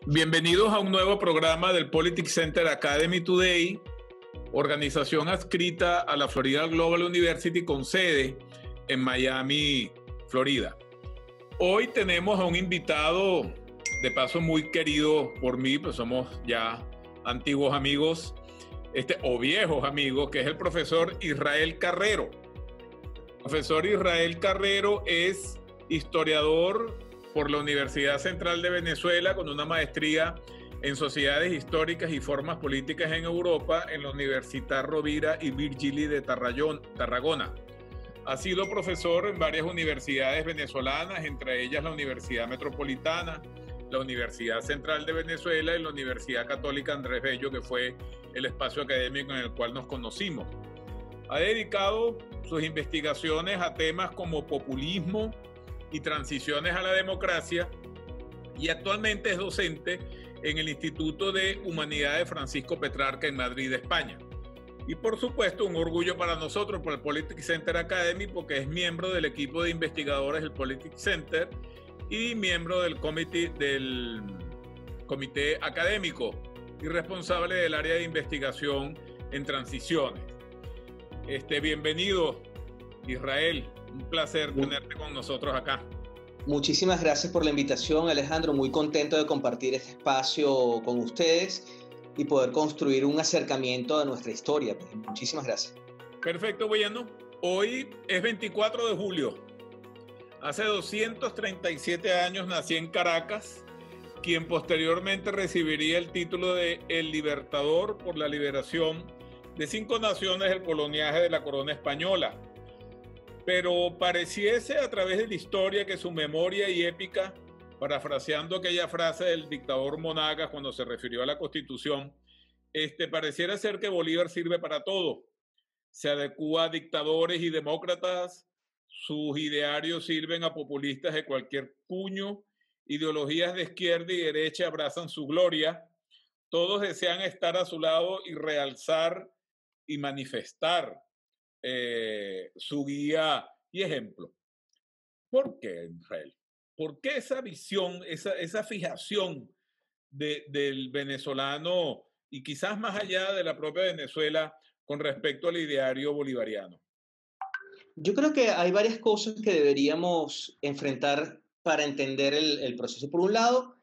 Bienvenidos a un nuevo programa del Politics Center Academy Today, organización adscrita a la Florida Global University con sede en Miami, Florida. Hoy tenemos a un invitado, de paso muy querido por mí, pues somos ya antiguos amigos, o viejos amigos, que es el profesor Israel Carrero. El profesor Israel Carrero es historiador por la Universidad Central de Venezuela con una maestría en Sociedades Históricas y Formas Políticas en Europa en la Universitat Rovira i Virgili de Tarragona. Ha sido profesor en varias universidades venezolanas, entre ellas la Universidad Metropolitana, la Universidad Central de Venezuela y la Universidad Católica Andrés Bello, que fue el espacio académico en el cual nos conocimos. Ha dedicado sus investigaciones a temas como populismo y transiciones a la democracia, y actualmente es docente en el Instituto de Humanidades Francisco Petrarca en Madrid, España. Y por supuesto, un orgullo para nosotros, por el Politics Center Academy, porque es miembro del equipo de investigadores del Politics Center y miembro del comité académico y responsable del área de investigación en transiciones. Bienvenido, Israel. Un placer tenerte con nosotros acá. Muchísimas gracias por la invitación, Alejandro. Muy contento de compartir este espacio con ustedes y poder construir un acercamiento a nuestra historia. Muchísimas gracias. Perfecto, bueno. Hoy es 24 de julio. Hace 237 años nací en Caracas, quien posteriormente recibiría el título de El Libertador por la liberación de 5 naciones del coloniaje de la corona española. Pero pareciese a través de la historia que su memoria y épica, parafraseando aquella frase del dictador Monagas cuando se refirió a la Constitución, pareciera ser que Bolívar sirve para todo. Se adecúa a dictadores y demócratas, sus idearios sirven a populistas de cualquier puño, ideologías de izquierda y derecha abrazan su gloria, todos desean estar a su lado y realzar y manifestar su guía y ejemplo. ¿Por qué, Israel? ¿Por qué esa visión, esa fijación del venezolano y quizás más allá de la propia Venezuela con respecto al ideario bolivariano? Yo creo que hay varias cosas que deberíamos enfrentar para entender el proceso. Por un lado,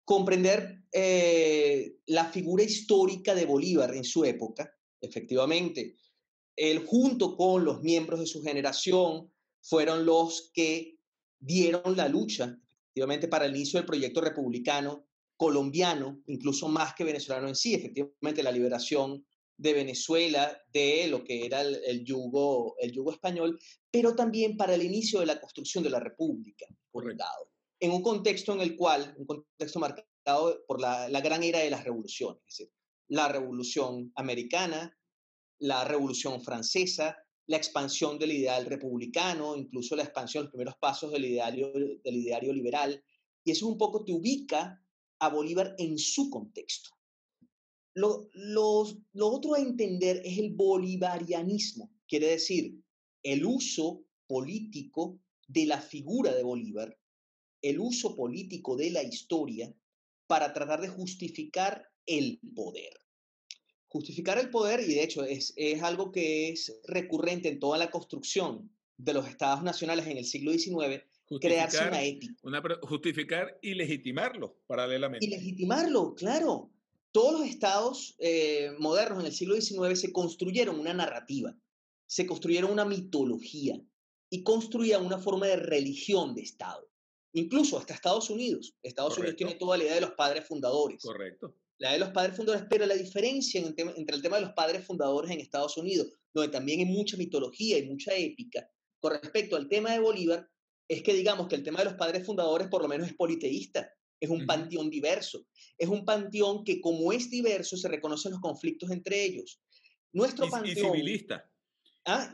comprender la figura histórica de Bolívar en su época, efectivamente. Él, junto con los miembros de su generación, fueron los que dieron la lucha, efectivamente, para el inicio del proyecto republicano colombiano, incluso más que venezolano en sí, efectivamente, la liberación de Venezuela de lo que era el yugo español, pero también para el inicio de la construcción de la República, por un lado, en un contexto marcado por la gran era de las revoluciones, es decir, la Revolución Americana, la Revolución Francesa, la expansión del ideal republicano, incluso la expansión, los primeros pasos del ideario liberal, y eso un poco te ubica a Bolívar en su contexto. Lo otro a entender es el bolivarianismo, quiere decir, el uso político de la figura de Bolívar, el uso político de la historia para tratar de justificar el poder. Justificar el poder, y de hecho es algo que es recurrente en toda la construcción de los estados nacionales en el siglo XIX, crearse una ética. Justificar y legitimarlo paralelamente. Y legitimarlo, claro. Todos los estados modernos en el siglo XIX se construyeron una narrativa, se construyeron una mitología y construían una forma de religión de estado. Incluso hasta Estados Unidos. Estados Unidos tiene toda la idea de los padres fundadores. Correcto. La de los padres fundadores, pero la diferencia entre el tema de los padres fundadores en Estados Unidos, donde también hay mucha mitología y mucha épica, con respecto al tema de Bolívar, es que digamos que el tema de los padres fundadores por lo menos es politeísta, es un panteón diverso, es un panteón que como es diverso se reconocen los conflictos entre ellos. Nuestro panteón... Y civilista.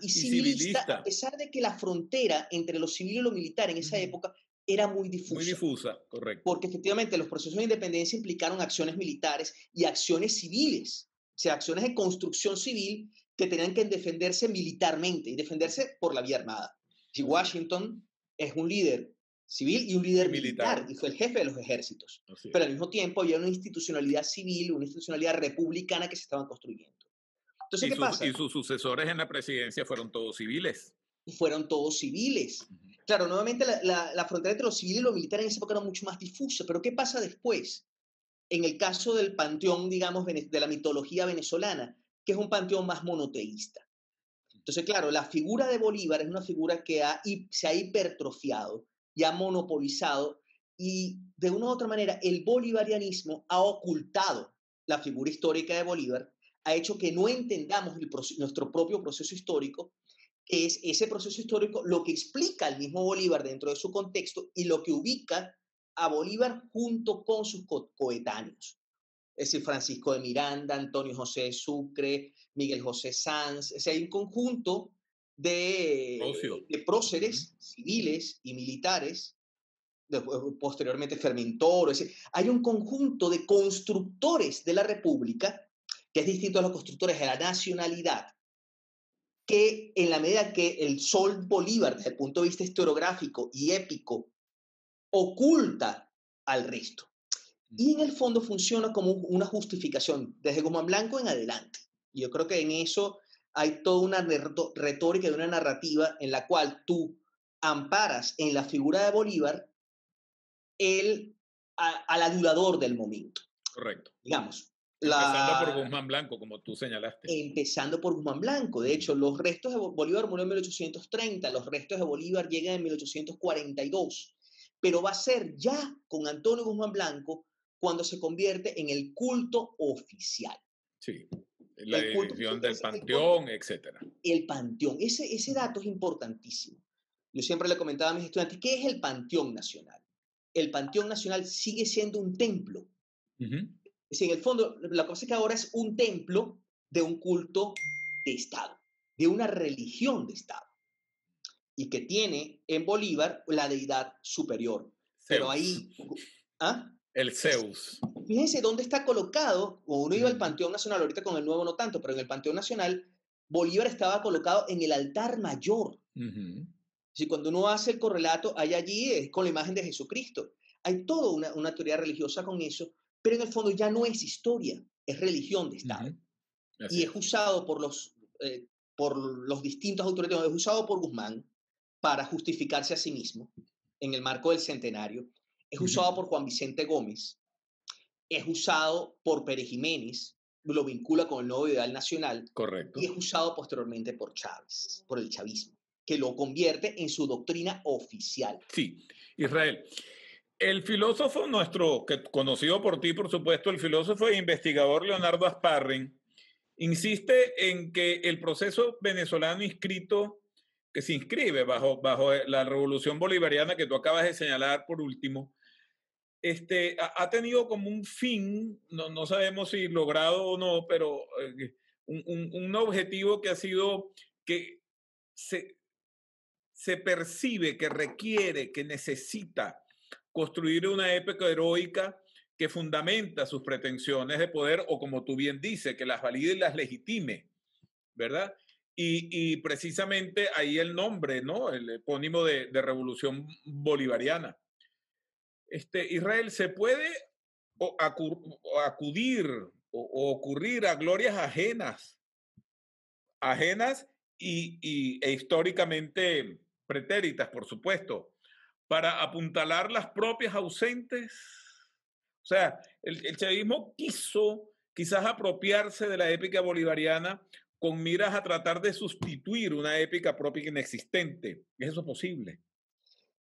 Y civilista, a pesar de que la frontera entre lo civil y lo militar en esa época era muy difusa. Muy difusa, correcto. Porque efectivamente los procesos de independencia implicaron acciones militares y acciones civiles, o sea, acciones de construcción civil que tenían que defenderse militarmente y defenderse por la vía armada. Si Washington es un líder civil y un líder Y militar. militar, y fue el jefe de los ejércitos. Así es. Pero al mismo tiempo había una institucionalidad civil, una institucionalidad republicana que se estaban construyendo. Entonces, ¿qué Y pasa? sus sucesores en la presidencia fueron todos civiles. Y fueron todos civiles. Ujú. Claro, nuevamente la frontera entre lo civil y lo militar en esa época era mucho más difusa, pero ¿qué pasa después? En el caso del panteón, digamos, de la mitología venezolana, que es un panteón más monoteísta. Entonces, claro, la figura de Bolívar es una figura que se ha hipertrofiado y ha monopolizado, y de una u otra manera el bolivarianismo ha ocultado la figura histórica de Bolívar, ha hecho que no entendamos nuestro propio proceso histórico, que es ese proceso histórico lo que explica al mismo Bolívar dentro de su contexto y lo que ubica a Bolívar junto con sus coetáneos. Es decir, Francisco de Miranda, Antonio José de Sucre, Miguel José Sanz. Es decir, hay un conjunto de próceres civiles y militares, posteriormente Fermentor. Es decir, hay un conjunto de constructores de la República, que es distinto a los constructores de la nacionalidad, que en la medida que el Sol Bolívar, desde el punto de vista historiográfico y épico, oculta al resto. Y en el fondo funciona como una justificación, desde Guzmán Blanco en adelante. Yo creo que en eso hay toda una retórica y una narrativa en la cual tú amparas en la figura de Bolívar al adulador del momento. Correcto. Digamos. Empezando por Guzmán Blanco, como tú señalaste. Empezando por Guzmán Blanco. De hecho, los restos de Bolívar murió en 1830, los restos de Bolívar llegan en 1842. Pero va a ser ya con Antonio Guzmán Blanco cuando se convierte en el culto oficial. Sí, la división del panteón, etc. El panteón, ese dato es importantísimo. Yo siempre le comentaba a mis estudiantes, ¿qué es el Panteón Nacional? El Panteón Nacional sigue siendo un templo. Es decir, en el fondo, la cosa es que ahora es un templo de un culto de Estado, de una religión de Estado, y que tiene en Bolívar la deidad superior. Zeus. Pero ahí... ¿Ah? El Zeus. Fíjense dónde está colocado, o uno iba al Panteón Nacional, ahorita con el nuevo no tanto, pero en el Panteón Nacional, Bolívar estaba colocado en el altar mayor. Si cuando uno hace el correlato, hay allí es con la imagen de Jesucristo. Hay toda una teoría religiosa con eso, pero en el fondo ya no es historia, es religión de Estado. Y es usado por los distintos autoridades, es usado por Guzmán para justificarse a sí mismo en el marco del centenario. Es usado por Juan Vicente Gómez, es usado por Pérez Jiménez, lo vincula con el nuevo ideal nacional. Correcto. Y es usado posteriormente por Chávez, por el chavismo, que lo convierte en su doctrina oficial. Sí, Israel. El filósofo nuestro, conocido por ti, por supuesto, el filósofo e investigador Leonardo Asparren, insiste en que el proceso venezolano que se inscribe bajo la revolución bolivariana que tú acabas de señalar por último, ha tenido como un fin, no sabemos si logrado o no, pero un objetivo que ha sido que se percibe, que requiere, que necesita construir una época heroica que fundamenta sus pretensiones de poder, o como tú bien dices, que las valide y las legitime, ¿verdad? Y precisamente ahí el nombre, ¿no? El epónimo de Revolución Bolivariana. Israel, ¿se puede acudir o ocurrir a glorias ajenas e históricamente pretéritas, por supuesto, para apuntalar las propias ausentes? O sea, el chavismo quiso quizás apropiarse de la épica bolivariana con miras a tratar de sustituir una épica propia inexistente. ¿Es eso posible?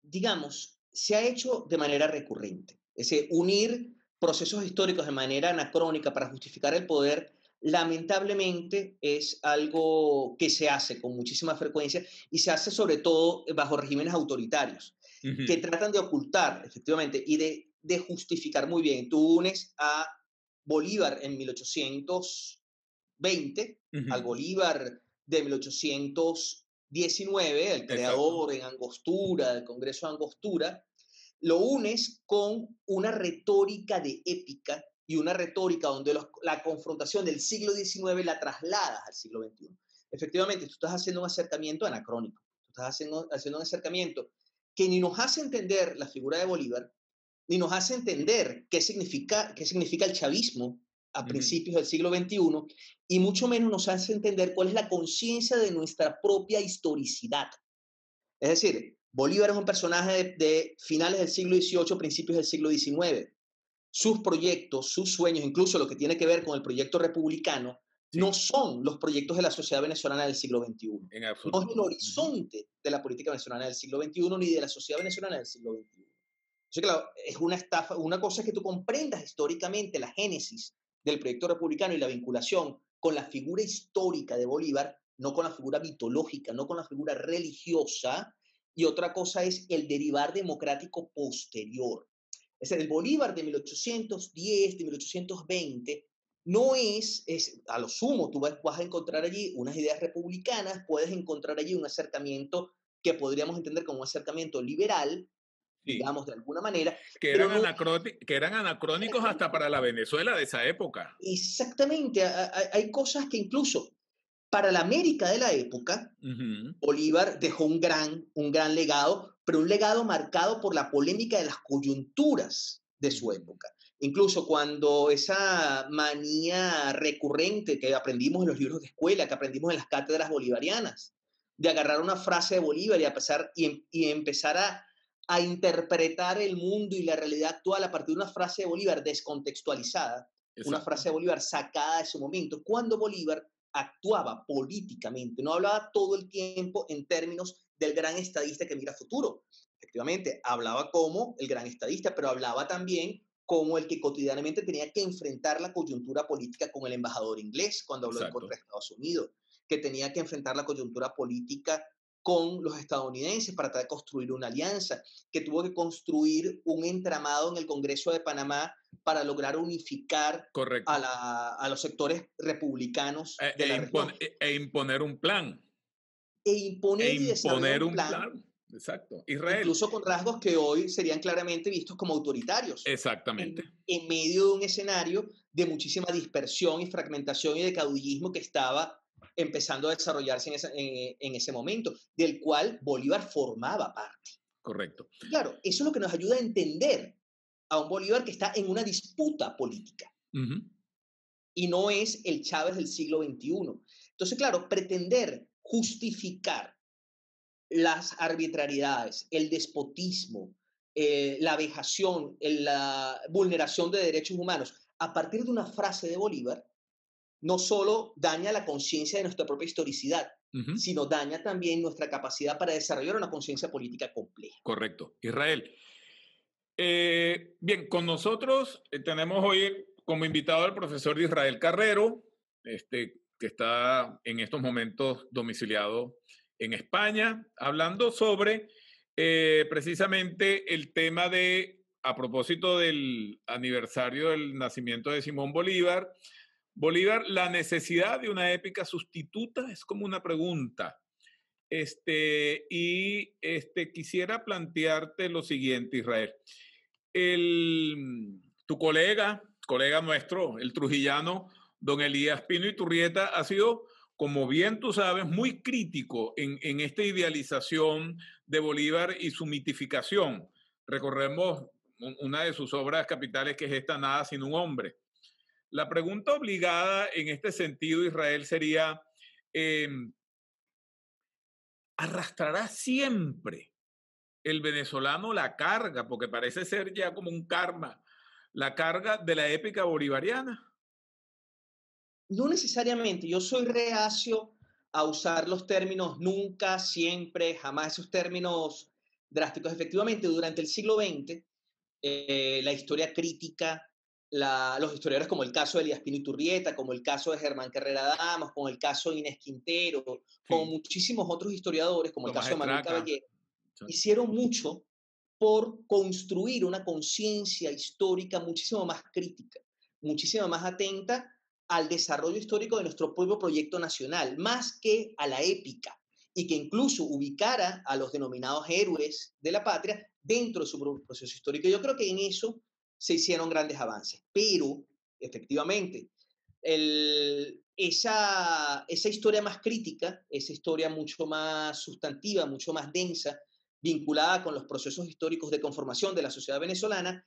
Digamos, se ha hecho de manera recurrente. Es decir, unir procesos históricos de manera anacrónica para justificar el poder, lamentablemente es algo que se hace con muchísima frecuencia y se hace sobre todo bajo regímenes autoritarios que tratan de ocultar, efectivamente, y de justificar muy bien. Tú unes a Bolívar en 1820, al Bolívar de 1819, el creador en Angostura, del Congreso de Angostura, lo unes con una retórica de épica y una retórica donde la confrontación del siglo XIX la trasladas al siglo XXI. Efectivamente, tú estás haciendo un acercamiento anacrónico, tú estás haciendo un acercamiento que ni nos hace entender la figura de Bolívar, ni nos hace entender qué significa el chavismo a principios del siglo XXI, y mucho menos nos hace entender cuál es la conciencia de nuestra propia historicidad. Es decir, Bolívar es un personaje de finales del siglo XVIII, principios del siglo XIX. Sus proyectos, sus sueños, incluso lo que tiene que ver con el proyecto republicano, Sí, no son los proyectos de la sociedad venezolana del siglo XXI. en No es el absoluto. horizonte de la política venezolana del siglo XXI ni de la sociedad venezolana del siglo XXI. Entonces, claro, es una estafa. Una cosa es que tú comprendas históricamente la génesis del proyecto republicano y la vinculación con la figura histórica de Bolívar, no con la figura mitológica, no con la figura religiosa, y otra cosa es el derivar democrático posterior. Es decir, el Bolívar de 1810, de 1820, no es a lo sumo, tú vas a encontrar allí unas ideas republicanas, puedes encontrar allí un acercamiento que podríamos entender como un acercamiento liberal, Sí, digamos de alguna manera, que pero eran, no que eran anacrónicos hasta para la Venezuela de esa época. exactamente. Hay cosas que incluso para la América de la época, Ujú. Bolívar dejó un gran legado, pero un legado marcado por la polémica de las coyunturas de su Ujú. época. Incluso cuando esa manía recurrente que aprendimos en los libros de escuela, que aprendimos en las cátedras bolivarianas, de agarrar una frase de Bolívar y empezar a interpretar el mundo y la realidad actual a partir de una frase de Bolívar descontextualizada, una Exacto, frase de Bolívar sacada de su momento, cuando Bolívar actuaba políticamente, no hablaba todo el tiempo en términos del gran estadista que mira futuro. Efectivamente, hablaba como el gran estadista, pero hablaba también como el que cotidianamente tenía que enfrentar la coyuntura política con el embajador inglés cuando habló en contra exacto, de Estados Unidos, que tenía que enfrentar la coyuntura política con los estadounidenses para tratar de construir una alianza, que tuvo que construir un entramado en el Congreso de Panamá para lograr unificar correcto. a los sectores republicanos E, de e la región imponer un plan. e E imponer y desarrollar imponer un un plan, plan. Exacto. Israel. incluso con rasgos que hoy serían claramente vistos como autoritarios, Exactamente. en medio de un escenario de muchísima dispersión y fragmentación y de caudillismo que estaba empezando a desarrollarse en ese momento, del cual Bolívar formaba parte. Correcto. Y claro, eso es lo que nos ayuda a entender a un Bolívar que está en una disputa política Ujú. y no es el Chávez del siglo XXI. Entonces, claro, pretender justificar las arbitrariedades, el despotismo, la vejación, la vulneración de derechos humanos a partir de una frase de Bolívar, no solo daña la conciencia de nuestra propia historicidad, Ujú. sino daña también nuestra capacidad para desarrollar una conciencia política compleja. Correcto. Israel. Bien, con nosotros tenemos hoy como invitado al profesor Israel Carrero, que está en estos momentos domiciliado en España, hablando sobre precisamente el tema de, a propósito del aniversario del nacimiento de Simón Bolívar, la necesidad de una épica sustituta es como una pregunta. Quisiera plantearte lo siguiente, Israel. Tu colega nuestro, el trujillano, don Elías Pino Iturrieta, ha sido, como bien tú sabes, muy crítico en esta idealización de Bolívar y su mitificación. Recordemos una de sus obras capitales, que es esta, Nada sin un hombre. La pregunta obligada en este sentido, Israel, sería, eh, ¿arrastrará siempre el venezolano la carga, porque parece ser ya como un karma, la carga de la épica bolivariana? No necesariamente, yo soy reacio a usar los términos nunca, siempre, jamás, esos términos drásticos. Efectivamente, durante el siglo XX, la historia crítica, los historiadores como el caso de Elías Pino Iturrieta, como el caso de Germán Carrera Damas, como el caso de Inés Quintero, como Sí, muchísimos otros historiadores, como el Tomás caso de Manuel Estraca. Caballero, hicieron mucho por construir una conciencia histórica muchísimo más crítica, muchísimo más atenta al desarrollo histórico de nuestro propio proyecto nacional, más que a la épica, y que incluso ubicara a los denominados héroes de la patria dentro de su propio proceso histórico. Yo creo que en eso se hicieron grandes avances, pero efectivamente, esa historia más crítica, esa historia mucho más sustantiva, mucho más densa, vinculada con los procesos históricos de conformación de la sociedad venezolana,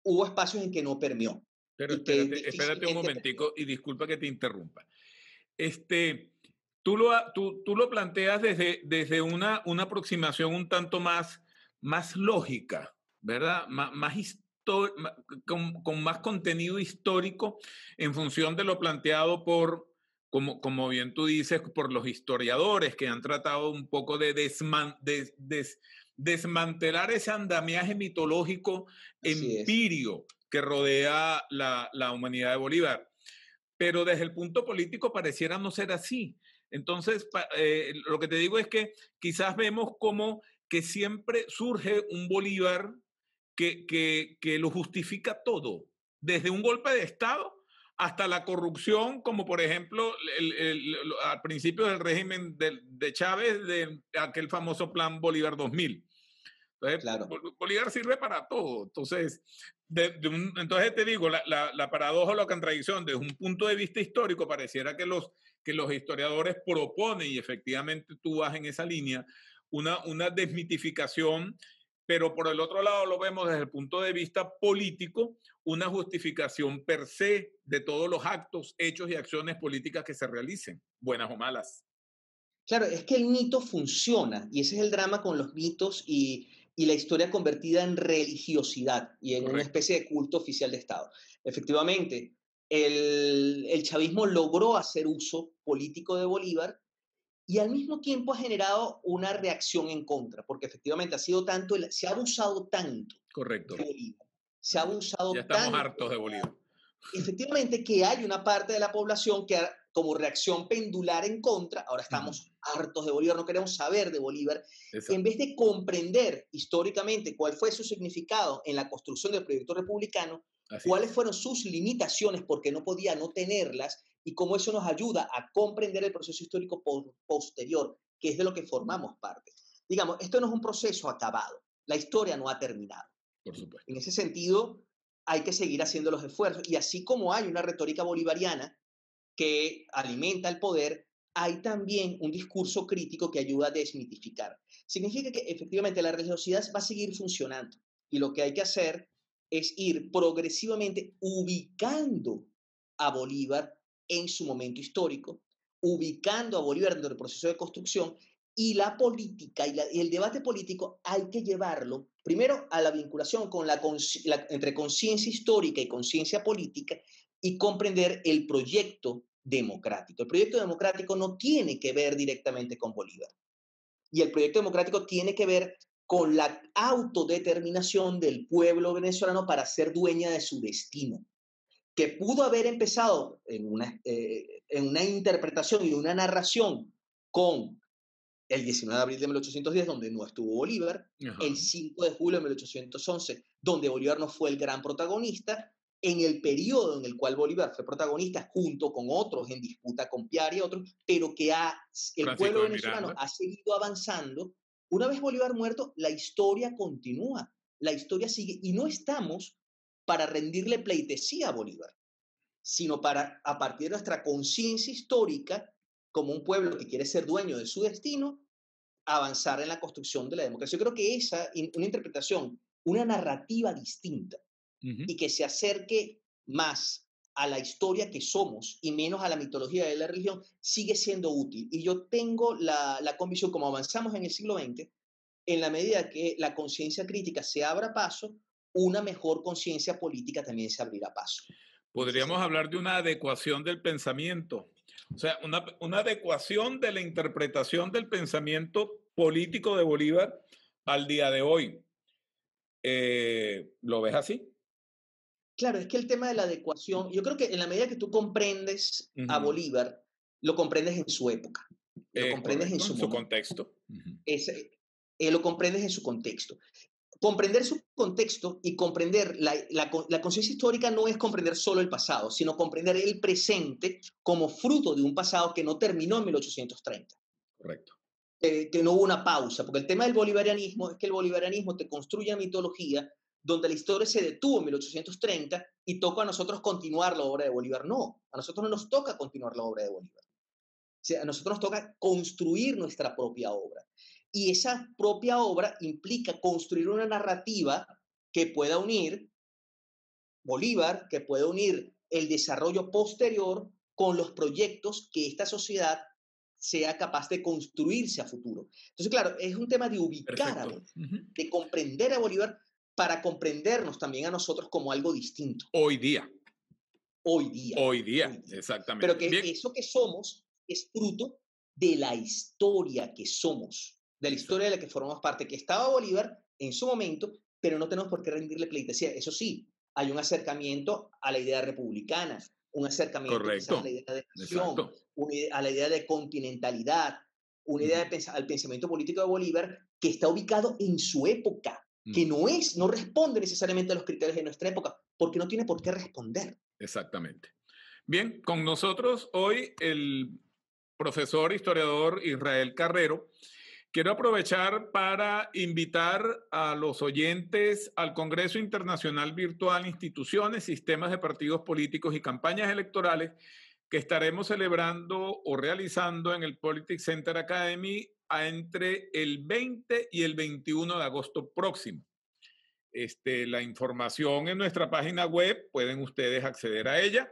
hubo espacios en que no permeó Pero y que espérate un difícilmente permeó. momentico y disculpa que te interrumpa. Este, tú lo planteas desde una aproximación un tanto más lógica, ¿verdad? Con más contenido histórico en función de lo planteado como bien tú dices, por los historiadores que han tratado un poco de desmantelar ese andamiaje mitológico Así es. empirio que rodea la humanidad de Bolívar. Pero desde el punto político pareciera no ser así. Entonces, lo que te digo es que quizás vemos como que siempre surge un Bolívar que lo justifica todo, desde un golpe de Estado hasta la corrupción, como por ejemplo al principio del régimen de Chávez, de aquel famoso plan Bolívar 2000. Entonces, Claro. Bolívar sirve para todo. Entonces, entonces te digo, la paradoja o la contradicción, desde un punto de vista histórico, pareciera que los historiadores proponen, y efectivamente tú vas en esa línea, una desmitificación, pero por el otro lado lo vemos desde el punto de vista político, una justificación per se de todos los actos, hechos y acciones políticas que se realicen, buenas o malas. Claro, es que el mito funciona y ese es el drama con los mitos y la historia convertida en religiosidad y en una Correcto. especie de culto oficial de Estado. Efectivamente, el chavismo logró hacer uso político de Bolívar y al mismo tiempo ha generado una reacción en contra, porque efectivamente ha sido tanto, se ha abusado tanto de Correcto. Bolívar, se ha Ya abusado estamos tanto hartos de Bolívar. efectivamente que hay una parte de la población que como reacción pendular en contra, ahora Ujú. estamos hartos de Bolívar, no queremos saber de Bolívar, en Exacto. vez de comprender históricamente cuál fue su significado en la construcción del proyecto republicano, Así cuáles es. fueron sus limitaciones porque no podía no tenerlas y cómo eso nos ayuda a comprender el proceso histórico posterior, que es de lo que formamos parte. Digamos, esto no es un proceso acabado, la historia no ha terminado. Por En supuesto. ese sentido, hay que seguir haciendo los esfuerzos. Y así como hay una retórica bolivariana que alimenta el poder, hay también un discurso crítico que ayuda a desmitificar. Significa que efectivamente la religiosidad va a seguir funcionando y lo que hay que hacer es ir progresivamente ubicando a Bolívar en su momento histórico, ubicando a Bolívar dentro del proceso de construcción y la política y el debate político hay que llevarlo primero a la vinculación con entre conciencia histórica y conciencia política y comprender el proyecto democrático. El proyecto democrático no tiene que ver directamente con Bolívar. Y el proyecto democrático tiene que ver con la autodeterminación del pueblo venezolano para ser dueña de su destino, que pudo haber empezado en una interpretación y una narración con el 19 de abril de 1810, donde no estuvo Bolívar, Ajá. el 5 de julio de 1811, donde Bolívar no fue el gran protagonista, en el periodo en el cual Bolívar fue protagonista junto con otros en disputa con Piar y otros, pero que el Francisco pueblo de venezolano Miranda. ha seguido avanzando. Una vez Bolívar muerto, la historia continúa, la historia sigue y no estamos para rendirle pleitesía a Bolívar, sino para, a partir de nuestra conciencia histórica, como un pueblo que quiere ser dueño de su destino, avanzar en la construcción de la democracia. Yo creo que una interpretación, una narrativa distinta Ujú. y que se acerque más a la historia que somos y menos a la mitología de la religión, sigue siendo útil. Y yo tengo la convicción, como avanzamos en el siglo XX, en la medida que la conciencia crítica se abra paso, una mejor conciencia política también se abrirá paso. En ese Podríamos sentido. hablar de una adecuación del pensamiento, o sea, una adecuación de la interpretación del pensamiento político de Bolívar al día de hoy. ¿Lo ves así? Claro, es que el tema de la adecuación, yo creo que en la medida que tú comprendes a Ujú. Bolívar, lo comprendes en su época, lo comprendes en Correcto, su en su momento, contexto. Ujú. lo comprendes en su contexto. Comprender su contexto y comprender la conciencia histórica no es comprender solo el pasado, sino comprender el presente como fruto de un pasado que no terminó en 1830. Correcto. Que no hubo una pausa, porque el tema del bolivarianismo es que el bolivarianismo te construye una mitología donde la historia se detuvo en 1830 y toca a nosotros continuar la obra de Bolívar. No, a nosotros no nos toca continuar la obra de Bolívar. O sea, a nosotros nos toca construir nuestra propia obra. Y esa propia obra implica construir una narrativa que pueda unir Bolívar, que pueda unir el desarrollo posterior con los proyectos que esta sociedad sea capaz de construirse a futuro. Entonces, claro, es un tema de ubicar a Perfecto. Bolívar, de comprender a Bolívar para comprendernos también a nosotros como algo distinto Hoy día, hoy día, hoy día, hoy día. Pero exactamente. que Bien, eso que somos es fruto de la historia que somos, de la historia de exacto, la que formamos parte, que estaba Bolívar en su momento, pero no tenemos por qué rendirle pleitesía. Eso sí, hay un acercamiento a la idea republicana, un acercamiento quizás a la correcto, idea de nación, exacto. a la idea de continentalidad, una idea Ujú, de al pensamiento político de Bolívar que está ubicado en su época, que ujú, no responde necesariamente a los criterios de nuestra época, porque no tiene por qué responder. exactamente. Bien, con nosotros hoy el profesor historiador Israel Carrero. Quiero aprovechar para invitar a los oyentes al Congreso Internacional Virtual Instituciones, Sistemas de Partidos Políticos y Campañas Electorales que estaremos celebrando o realizando en el Politics Center Academy entre el 20 y el 21 de agosto próximo. La información en nuestra página web, pueden ustedes acceder a ella.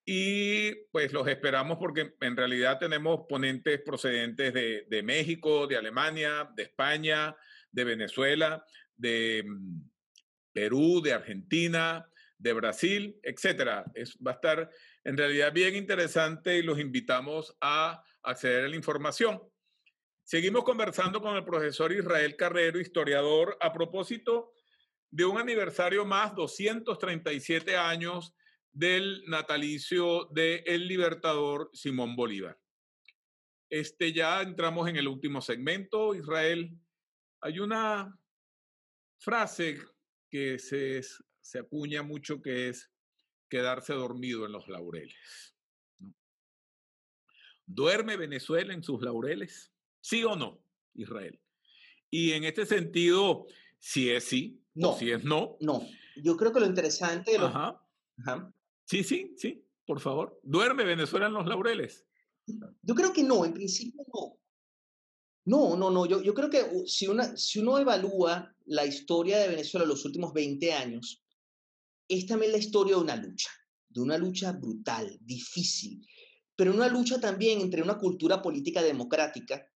Y pues los esperamos porque en realidad tenemos ponentes procedentes de México, de Alemania, de España, de Venezuela, de Perú, de Argentina, de Brasil, etcétera. Va a estar en realidad bien interesante y los invitamos a acceder a la información. Seguimos conversando con el profesor Israel Carrero, historiador, a propósito de un aniversario más, 237 años del natalicio del libertador Simón Bolívar. Ya entramos en el último segmento, Israel. Hay una frase que se acuña mucho que es quedarse dormido en los laureles, ¿no? ¿Duerme Venezuela en sus laureles? ¿Sí o no, Israel? Y en este sentido, si es sí o si No, es no, no. Yo creo que lo interesante de los... ajá, Ajá. sí, sí, sí, por favor. ¿Duerme Venezuela en los laureles? Yo creo que no, en principio no. No, no, no. Yo creo que si uno evalúa la historia de Venezuela en los últimos 20 años, es también la historia de una lucha brutal, difícil, pero una lucha también entre una cultura política democrática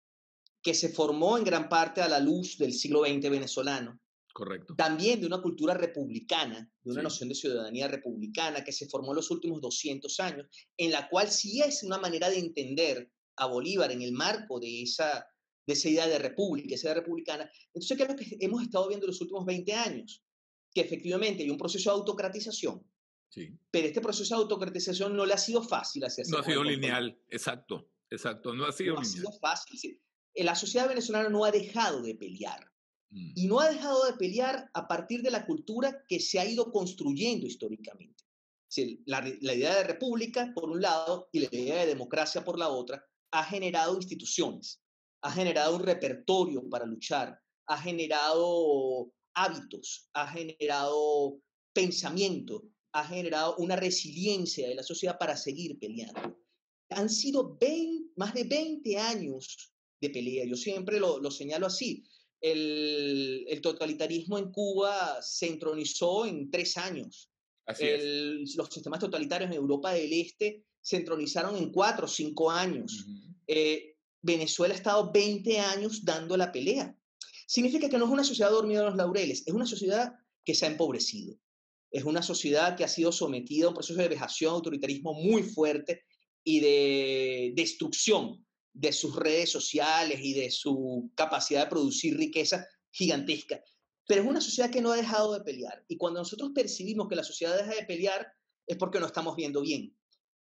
que se formó en gran parte a la luz del siglo XX venezolano, Correcto. también de una cultura republicana, de una Sí. noción de ciudadanía republicana que se formó en los últimos 200 años, en la cual sí es una manera de entender a Bolívar en el marco de esa idea de república, esa idea republicana. Entonces, ¿qué es lo que hemos estado viendo en los últimos 20 años? Que efectivamente hay un proceso de autocratización, Sí. pero este proceso de autocratización no le ha sido fácil hacerse No ha con el sido control. lineal, exacto, exacto, no ha sido No ha sido lineal. fácil. Sí. La sociedad venezolana no ha dejado de pelear. Mm. Y no ha dejado de pelear a partir de la cultura que se ha ido construyendo históricamente. Sí, la idea de república, por un lado, y la idea de democracia, por la otra, ha generado instituciones, ha generado un repertorio para luchar, ha generado hábitos, ha generado pensamiento, ha generado una resiliencia de la sociedad para seguir peleando. Han sido más de 20 años de pelea. Yo siempre lo señalo así. El totalitarismo en Cuba se entronizó en 3 años. Así es. Los sistemas totalitarios en Europa del Este se entronizaron en 4 o 5 años. Ujú. Venezuela ha estado 20 años dando la pelea. Significa que no es una sociedad dormida en los laureles, es una sociedad que se ha empobrecido. Es una sociedad que ha sido sometida a un proceso de vejación, autoritarismo muy fuerte y de destrucción de sus redes sociales y de su capacidad de producir riqueza gigantesca. Pero es una sociedad que no ha dejado de pelear. Y cuando nosotros percibimos que la sociedad deja de pelear, es porque no estamos viendo bien.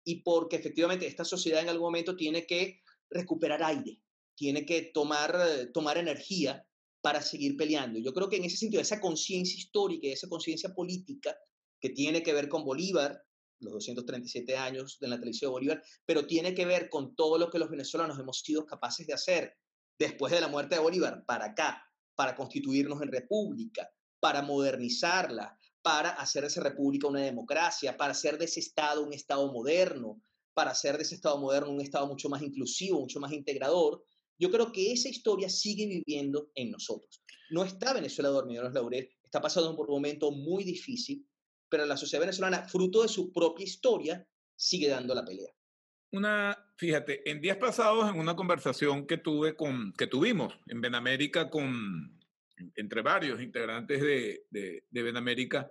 Y porque efectivamente esta sociedad en algún momento tiene que recuperar aire, tiene que tomar energía para seguir peleando. Yo creo que en ese sentido, esa conciencia histórica y esa conciencia política que tiene que ver con Bolívar, los 237 años de la natalicio de Bolívar, pero tiene que ver con todo lo que los venezolanos hemos sido capaces de hacer después de la muerte de Bolívar para acá, para constituirnos en república, para modernizarla, para hacer de esa república una democracia, para hacer de ese Estado un Estado moderno, para hacer de ese Estado moderno un Estado mucho más inclusivo, mucho más integrador. Yo creo que esa historia sigue viviendo en nosotros. No está Venezuela dormida en los laureles, está pasando por un momento muy difícil, pero la sociedad venezolana, fruto de su propia historia, sigue dando la pelea. Fíjate, en días pasados, en una conversación que tuvimos en Benamérica entre varios integrantes de Benamérica,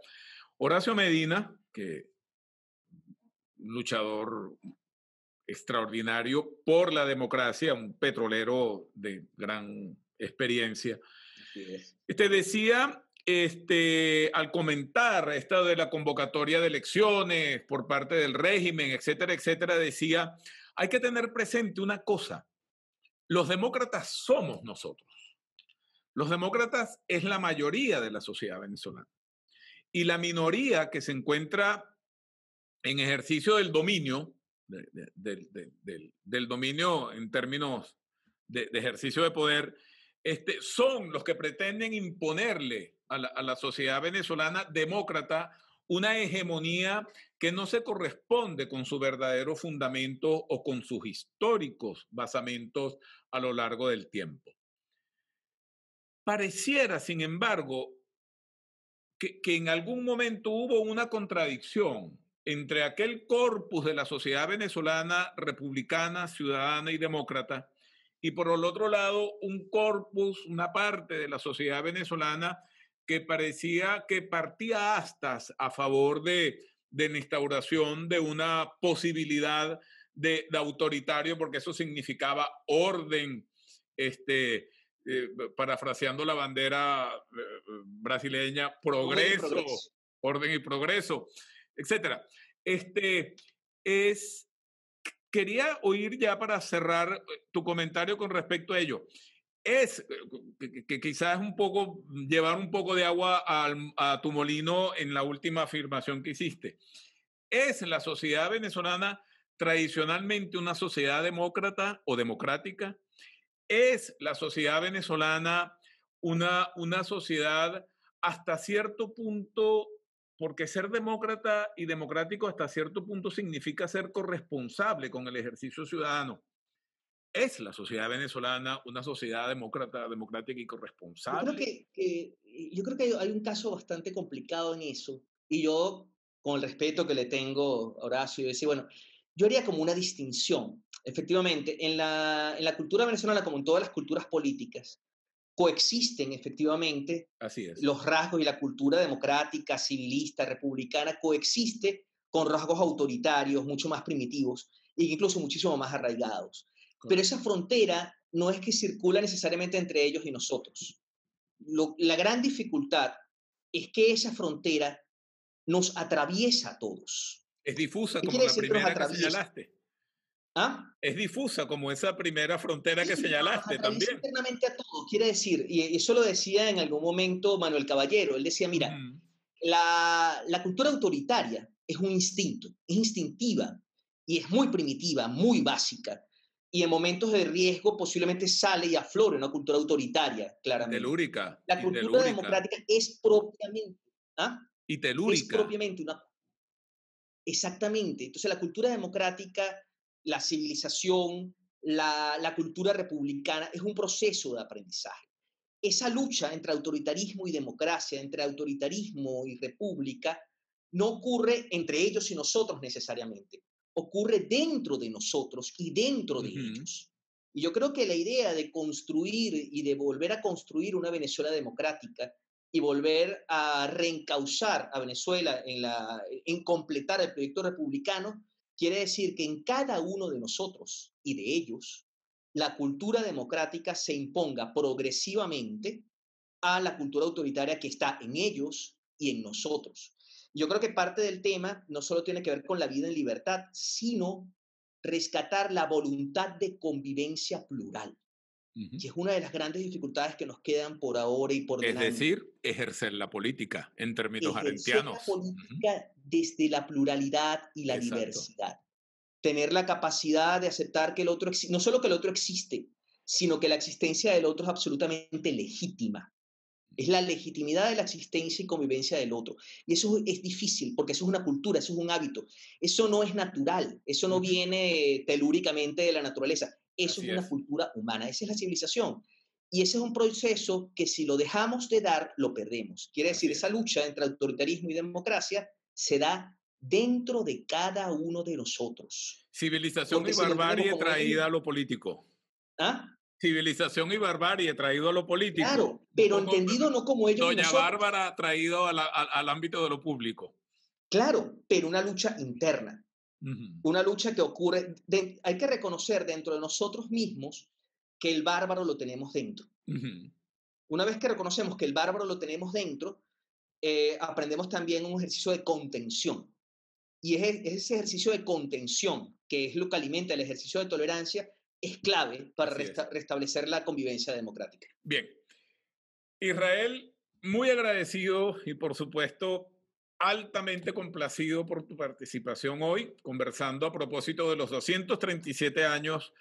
Horacio Medina, que luchador extraordinario por la democracia, un petrolero de gran experiencia, Así es. decía, al comentar esto de la convocatoria de elecciones por parte del régimen, etcétera, etcétera, decía, hay que tener presente una cosa, los demócratas somos nosotros. Los demócratas es la mayoría de la sociedad venezolana. Y la minoría que se encuentra en ejercicio del dominio, del dominio en términos de ejercicio de poder, son los que pretenden imponerle a la sociedad venezolana demócrata una hegemonía que no se corresponde con su verdadero fundamento o con sus históricos basamentos a lo largo del tiempo. Pareciera, sin embargo, que en algún momento hubo una contradicción entre aquel corpus de la sociedad venezolana republicana, ciudadana y demócrata, y por el otro lado un corpus, una parte de la sociedad venezolana que parecía que partía astas a favor de la instauración de una posibilidad de autoritario, porque eso significaba orden, parafraseando la bandera brasileña, progreso, orden y progreso, etcétera. Quería oír ya para cerrar tu comentario con respecto a ello. Que quizás es llevar un poco de agua a tu molino en la última afirmación que hiciste. ¿Es la sociedad venezolana tradicionalmente una sociedad demócrata o democrática? ¿Es la sociedad venezolana una sociedad hasta cierto punto, porque ser demócrata y democrático hasta cierto punto significa ser corresponsable con el ejercicio ciudadano? ¿Es la sociedad venezolana una sociedad democrática y corresponsable? Yo creo que hay un caso bastante complicado en eso, y yo, con el respeto que le tengo a Horacio, decía, bueno, yo haría como una distinción. Efectivamente, en la cultura venezolana, como en todas las culturas políticas, coexisten efectivamente Así es. los rasgos y la cultura democrática, civilista, republicana, coexiste con rasgos autoritarios, mucho más primitivos e incluso muchísimo más arraigados. Pero esa frontera no es que circula necesariamente entre ellos y nosotros. La gran dificultad es que esa frontera nos atraviesa a todos. Es difusa ¿Qué como quiere la decir que nos primera que atraviesa? señalaste. ¿Ah? Es difusa como esa primera frontera que Sí, pero nos señalaste atraviesa también. internamente a todos. Quiere decir, y eso lo decía en algún momento Manuel Caballero, él decía, mira, la cultura autoritaria es un instinto, es instintiva y es muy primitiva, muy básica. Y en momentos de riesgo posiblemente sale y aflora una cultura autoritaria, claramente. Telúrica. La cultura democrática es propiamente, ¿ah? Y Es telúrica. propiamente una... Exactamente. Entonces la cultura democrática, la civilización, la cultura republicana es un proceso de aprendizaje. Esa lucha entre autoritarismo y democracia, entre autoritarismo y república, no ocurre entre ellos y nosotros necesariamente, ocurre dentro de nosotros y dentro de ellos. Y yo creo que la idea de construir y de volver a construir una Venezuela democrática y volver a reencauzar a Venezuela en completar el proyecto republicano, quiere decir que en cada uno de nosotros y de ellos la cultura democrática se imponga progresivamente a la cultura autoritaria que está en ellos y en nosotros. Yo creo que parte del tema no solo tiene que ver con la vida en libertad, sino rescatar la voluntad de convivencia plural, que es una de las grandes dificultades que nos quedan por ahora y por delante. Es decir, ejercer la política en términos ejercer arendtianos. La política desde la pluralidad y la diversidad. Tener la capacidad de aceptar que el otro existe, no solo que el otro existe, sino que la existencia del otro es absolutamente legítima. Es la legitimidad de la existencia y convivencia del otro. Y eso es difícil, porque eso es una cultura, eso es un hábito. Eso no es natural, eso no viene telúricamente de la naturaleza. Eso Así es una es. cultura humana, esa es la civilización. Y ese es un proceso que si lo dejamos de dar, lo perdemos. Quiere decir, Así esa es. lucha entre autoritarismo y democracia se da dentro de cada uno de nosotros. Civilización Porque y si lo entendemos barbarie como un traída a equilibrio, lo político. ¿ah? Civilización y barbarie traído a lo político. Claro, Un pero poco entendido no como ellos y Doña nosotros. Bárbara traído al ámbito de lo público. Claro, pero una lucha interna, Ujú, una lucha que ocurre, hay que reconocer dentro de nosotros mismos que el bárbaro lo tenemos dentro. ujú. Una vez que reconocemos que el bárbaro lo tenemos dentro, aprendemos también un ejercicio de contención. Y es ese ejercicio de contención, que es lo que alimenta el ejercicio de tolerancia, es clave para Así es. restablecer la convivencia democrática. Bien. Israel, muy agradecido y por supuesto altamente complacido por tu participación hoy, conversando a propósito de los 237 años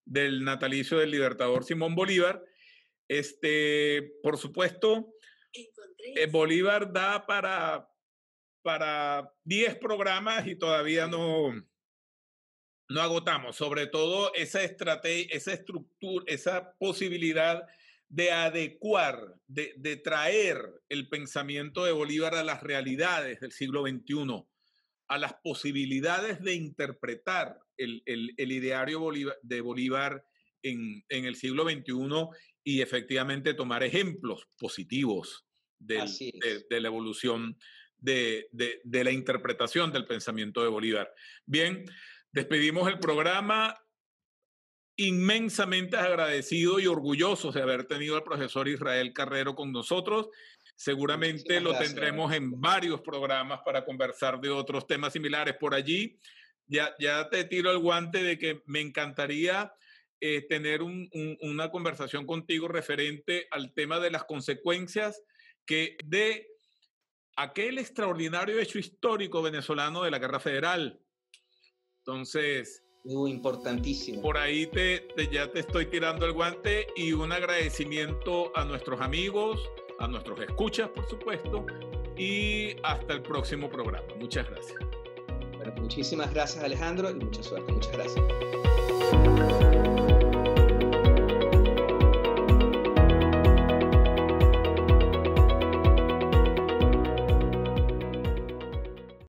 del natalicio del libertador Simón Bolívar. Por supuesto, Bolívar da para 10 programas y todavía Sí, no agotamos, sobre todo esa estrategia, esa estructura, esa posibilidad de adecuar, de traer el pensamiento de Bolívar a las realidades del siglo XXI, a las posibilidades de interpretar el ideario de Bolívar en el siglo XXI y efectivamente tomar ejemplos positivos así es. de la evolución de la interpretación del pensamiento de Bolívar. Bien, despedimos el programa inmensamente agradecidos y orgullosos de haber tenido al profesor Israel Carrero con nosotros. Seguramente Muchísimas lo gracias, tendremos en Alejandro. varios programas para conversar de otros temas similares. Por allí, ya te tiro el guante de que me encantaría tener una conversación contigo referente al tema de las consecuencias que de aquel extraordinario hecho histórico venezolano de la Guerra Federal. Entonces, Importantísimo. por ahí ya te estoy tirando el guante y un agradecimiento a nuestros amigos, a nuestros escuchas, por supuesto, y hasta el próximo programa. Muchas gracias. Bueno, muchísimas gracias, Alejandro, y mucha suerte. Muchas gracias.